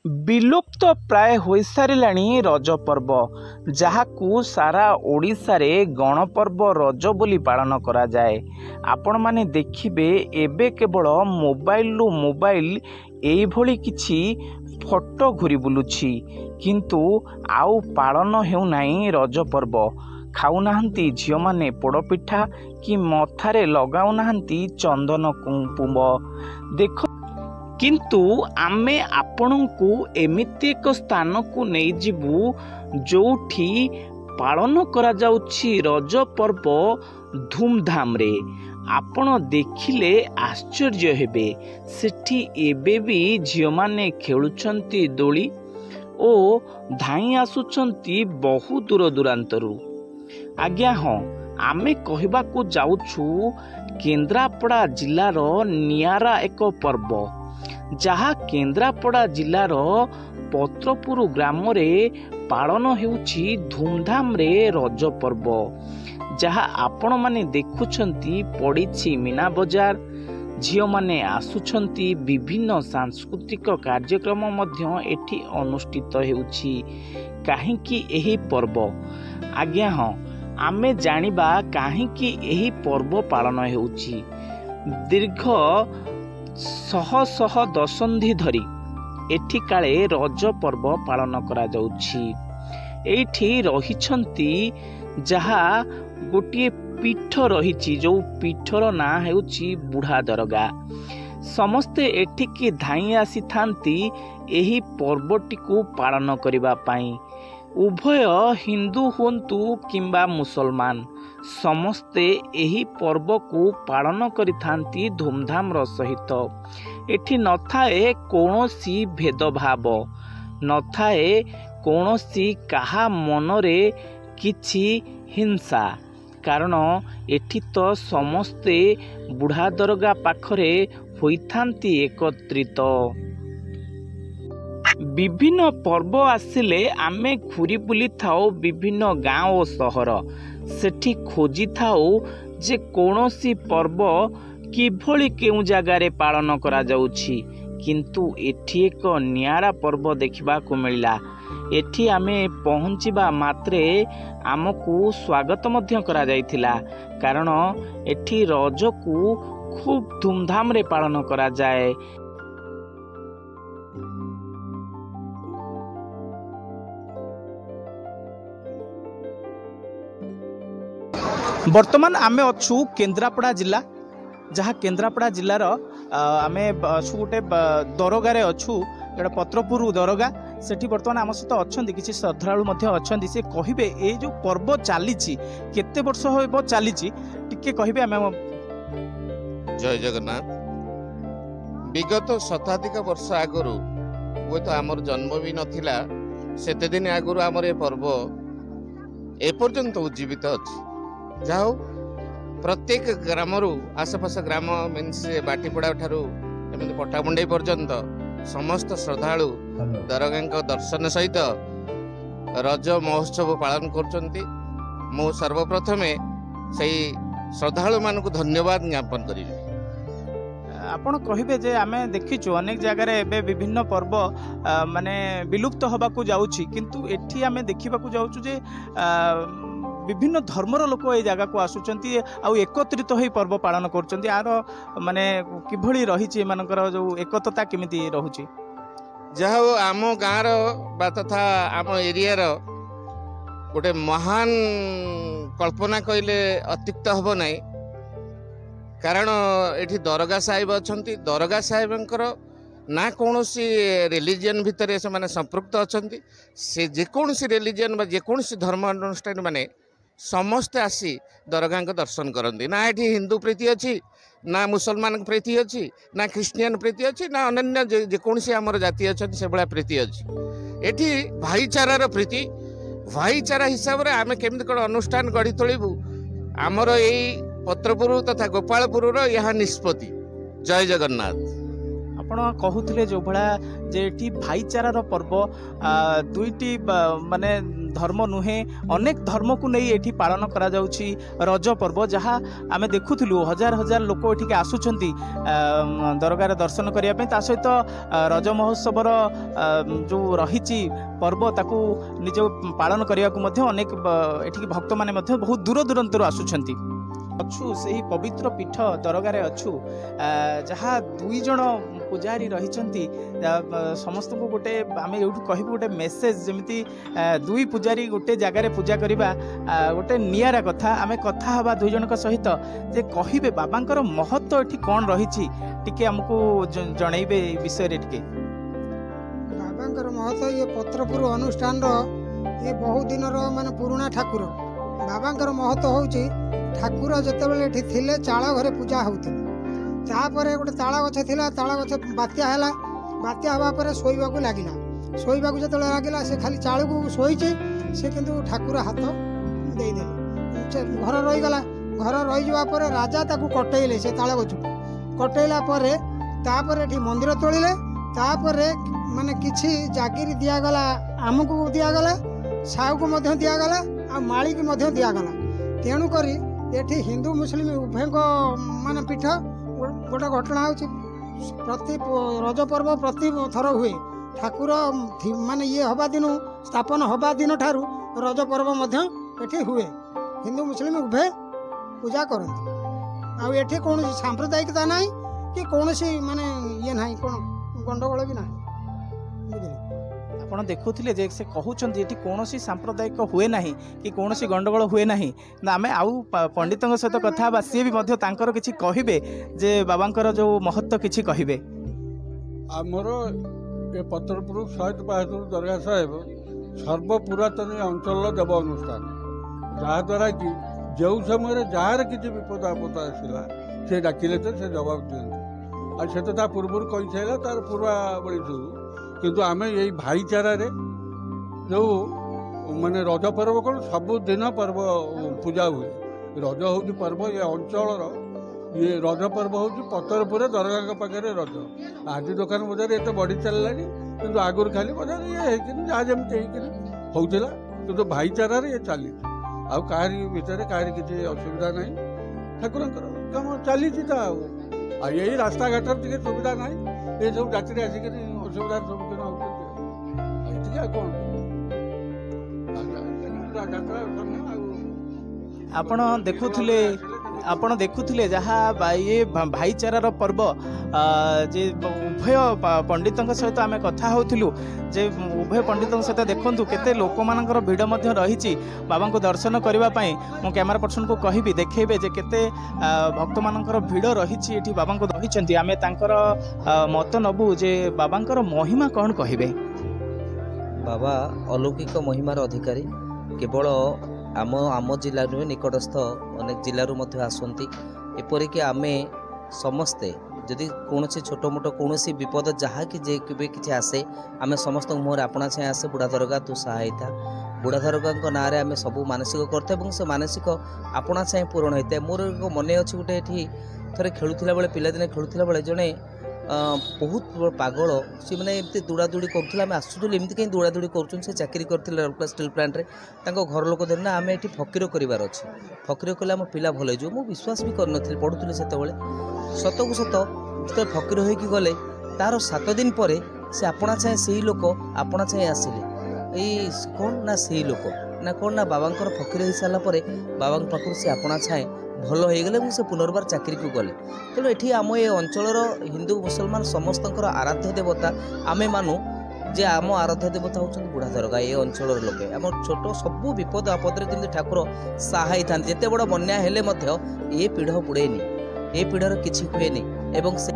विलुप्त प्राय हो साराणी रज पर्व जहाकू सारा ओडिशा रे गणपर्व रज बोली पालन करा जाए। आपण माने देखिबे एबे केवल मोबाइल रु मोबाइल एई भली किछि फोटो घुरी बुलुछि किंतु आउ पालन हेउ नाही रज पर्व। खाऊ नाहंती झियो माने पोड़पिठा कि मथारे लगाऊ नाहंती चंदन कुंकुम। देखो किंतु आमे आपणଙ୍କୁ एमिति एक स्थान को नहीं जीवु जोठी पालन करा जाउछि रज पर्व धूमधाम रे। आपण देखिले आश्चर्य हेबे। सेठी एबे भी झियो माने खेलुछंती दोली ओ धाई आसुछंती बहु दूर दूरांतरु। आज्ञा हाँ, आमे कहबाकू जाउछु केन्द्रापड़ा जिलार नियारा एक पर्व जहाँ केन्द्रापड़ा जिलार पत्रपुर ग्राम रे पालन हेउछि धूमधाम रे रज पर्व। जहाँ आपण माने देखुछंती पड़िछि मीना बजार। झियो माने आसुछंती विभिन्न सांस्कृतिक कार्यक्रम मध्य एठी अनुष्ठित हेउछि। काहेकि एही पर्व? आज्ञा हाँ, आमे जानिबा काहेकि एही पर्व पालन हेउछि। दीर्घ शह शह दशंधि धरी एठी काले रज पर्व पालन करा जाउछि। एठी रहिछंती जहा गोटे पीठ रहिछि जो पीठर ना हेउछि बुढ़ा दरगा। समस्ते एठिकी धाई आसी थांती एही पर्वटी को पालन करिबा पाई। उभय हिंदू हुंतु किंबा मुसलमान समस्ते एही पर्व को पालन करिथांती धूमधाम र सहित। एठी नथाए कौनसी भेदभाव, नथाए कौनसी काहा मनरे किछि हिंसा। कारण एठी तो समस्ते बुढ़ा दरगा पाखरे होइथांती एकत्रित। विभिन्न पर्व आसिले आमे घुरी बुली थाओ विभिन्न गाँव और सहर। सेठी खोजी थाओ जे कौनसी पर्व किभली केउ जगारे पालन करा जाउछि। किंतु एठी एक नियारा पर्व देखिबा को मिलला। एठी आमे पहुँचीबा मात्रे आमको स्वागत मध्य करा जाइथिला। कारण एठी रज को खूब धूमधाम रे पालन करा जाए। वर्तमान आमे अच्छू केन्द्रापड़ा जिला, जहाँ केन्द्रापड़ा जिलार आमे अच्छू गोटे दरगारे अच्छू जोटा पत्रपुर दरगा। सेठी वर्तमान आम सहित अच्छा किसी श्रद्धालु अच्छा से कहे ये जो पर्व चली केते वर्ष हो चली टिके कहे आम। जय जगन्नाथ। विगत शताधिक वर्ष आगु वो तो आमर जन्म भी नथिला सेते दिन आगु आमर ये पर्व एपर्यंत उज्जीवित अच्छी। जाओ प्रत्येक ग्राम आसपास ग्राम मीन्स बाटीपड़ा ठारू एमती पट्टामुंडई पर्यंत समस्त श्रद्धालु दरगां दर्शन सहित रज महोत्सव पालन करछंती। मु सर्वप्रथमे सही श्रद्धालु मानक धन्यवाद ज्ञापन करी। आपण कहिबे जे आमे देखिछु अनेक जगह रे एबे विभिन्न पर्व माने विलुप्त होबाकू जाउछि, किंतु एठी आमे देखिबाकू जाउछु जे विभिन्न धर्मर लोक ये जगह को आसुचंती आउ एकत्रित हो पर्व पालन करचंती। आर माने किभली रहिछि एमानकर जो एकता केमिति रहुछि। जहाँ आम गाँव बा तथा आम एरिया गोटे महान कल्पना कहले अत्युक्त हब नहीं। कारण एठी दरगा साहेब अछंती। दरगा साहेबंकर ना कौनसी रिलीजियन भितर से माने संपृक्त अछंती। से जेकोसी रिलीजियन बा जेकोसी धर्म अनुष्ठान माने समस्ते आसी दरगां दर्शन करती। ना ये हिंदू प्रीति अच्छी, ना मुसलमान प्रीति अच्छी, ना ख्रिस्टियन प्रीति अच्छी, ना अन्य जेकोसी आमर जाति अच्छा से भाया प्रीति अच्छी। एठी भाईचारार प्रीति भाईचारा हिसाब से आम केमती कौन अनुष्ठान गढ़ी तोलू आमर यही पत्रपुर तथा गोपालपुर यह निष्पत्ति। जय जगन्नाथ। आपण कहूले जो भाया जे एठी भाईचारार पर्व दुईटी माने धर्म नुहे अनेक धर्म को नहीं एठी पालन करा जाउछि रज पर्व जहाँ आमे देखुथिलु हजार हजार लोक एठिके आसुछंती दरगार दर्शन करिया पे ता सहित रज महोत्सवर जो रहिछि पर्व ताकू निज पालन करिया को मध्ये अनेक एठिके भक्त माने मध्ये बहुत दूर दूरांतर आसुछंती अच्छु से ही पवित्र पीठ दरगार अच्छु जहाँ दुई जन पूजारी रही समस्त को गोटे आम ये कह गोटे मेसेज जमी दुई पूजारी गोटे जगार पूजा करवा गोटे नियारा कथा आम कथा हवा दुई जन सहित जे कहे बाबांकर महत्व ये कौन रही टी आमको जनइबे विषय टे बाबांकर महत्व ये पत्रपुर अनुष्ठान ये बहुत दिन मान पुराणा ठाकुर बाबांकर महत्व होची ठाकुर जितेबाला थे चाल घरे पूजा होतापर गोटे ताल गछ था ताल गछ बात्या है बात्या हाँपर शोवाक लगिला शोवाक जो लगिला से खाली चाल को शोचे से किंतु ठाकुर हाथ देदे घर रहीगला घर रहीजापर राजा ताकू कटेले से ताल गछ कटेला मंदिर तोड़े माने किछि जागिरी दिगला आमको दिगला साहू को दिगला आ माली की दिगला तेणुक ये हिंदू मुस्लिम उभय मान पीठ गोटे घटना हो प्रति रज पर्व प्रति थर हुए ठाकुर माने ये हवा दिन स्थापन हवा दिन ठारू रज पर्व ये हुए हिंदू मुस्लिम उभय पूजा करती आठी कौन सांप्रदायिकता ना कि कौन सी माने ये ना कौन गंडगोल भी ना आपण देखुले जे से कहउछन एठी कोनोसी सांप्रदायिक हुए नाही कि कोनोसी गंडगोल हुए नाही ना आमे आउ पंडितंग सहित कथा बा सी भी मध्ये तांकर किछि कहिबे जे बाबांकर जो महत्व किछि कहिबे आमर ए पत्रपुर शहीद बहादुर दरगाह साहेब सर्व पुरातन अंचल देव अनुष्ठान जहाँ द्वारा कि जो समय जार किसी विपद आपद आसला से डाकिले तो से जवाब दिखते और से तो पूर्व कही सारा तार पूर्वा बड़ी सब किंतु आमे यही भाईचारा रे जो माने रज पर्व कौन सबु दिन पर्व पूजा हुए रज हूँ पर्व ये अंचल ये रज पर्व हूँ पतरपुर दरगाह पाखे रज आज दुकान बजार ये बढ़ी चलला कि आगुरी खाली बजार ये जहाँ जमी होता कि भाईचारा ये चली आहारी भितर कहार किसी असुविधा ना ठाकुर कम चली यही रास्ता घाट टे सुविधा ना ये सब जाति आसिक असुविधार सम्मुखीन होती आपण देखुले जहाँ ये भाईचारार पर्व जे उभय पंडितों सहित आम कथा होतिलु जे उभय पंडितों सहित देखंतु केते लोक मानकर भीड़ मध्य रही बाबा को दर्शन करने मो कैमरा पर्सन को कहबी देखेबे जे केते भक्त मानकर भीड़ रही बाबा को रही आम तांकर मत नबु जे बाबांकर महिमा कौन कहबे बाबा अलौकिक महिमार अधिकारी केवल आम आम जिला नुहे निकटस्थ अनेक जिलूर आसती एपरिक आमे समस्ते जदि कौन छोट मोट कौन विपद जहाँ कि किसी आसे आम समस्त मुहर आपणा छाए आसे बुढ़ा दरगाह तू सहाय था बुढ़ा दरगाह ना आम सब मानसिक करते से मानसिक आपणा छाए पूरण होता है मोर मन अच्छी गोटे ये थे खेलुला बेले पिलादिने खेलुला बेले जड़े बहुत पागल सी मैंने एमती दौड़ा दौड़ी करूँ आसूँ एमती कहीं दौड़ा दौड़ी कर चाकरी करते स्टील प्लांट रे घर लोक धरना आम ये फकीर करार अच्छे फकीर कले आम पिला भल हो मुझे विश्वास भी कर पढ़ुली से सत को सत जो फकीर होगी गले तार 7 दिन पर से आपणा छाए से लोक आपणा छाए आसिले ये कौन ना से लोक ना कौन ना बाबांकर फकीर हो सारापर बाबा पाखु से आपणा छाए भल हो गले से पुनर्बार चाकरी को गले तेणु ये आम ये अंचल हिंदू मुसलमान समस्त आराध्य देवता आमे मानु जे आम आराध्य देवता होउछन बुढ़ा दरगाह ये अंचल लोके आम छोट सबू विपद आपदे जमी ठाकुर सहाय था जिते बड़ बन्या हेले मध्य ये पीढ़ बुड़ेनी ये पीढ़र किछि हुएनी एवं से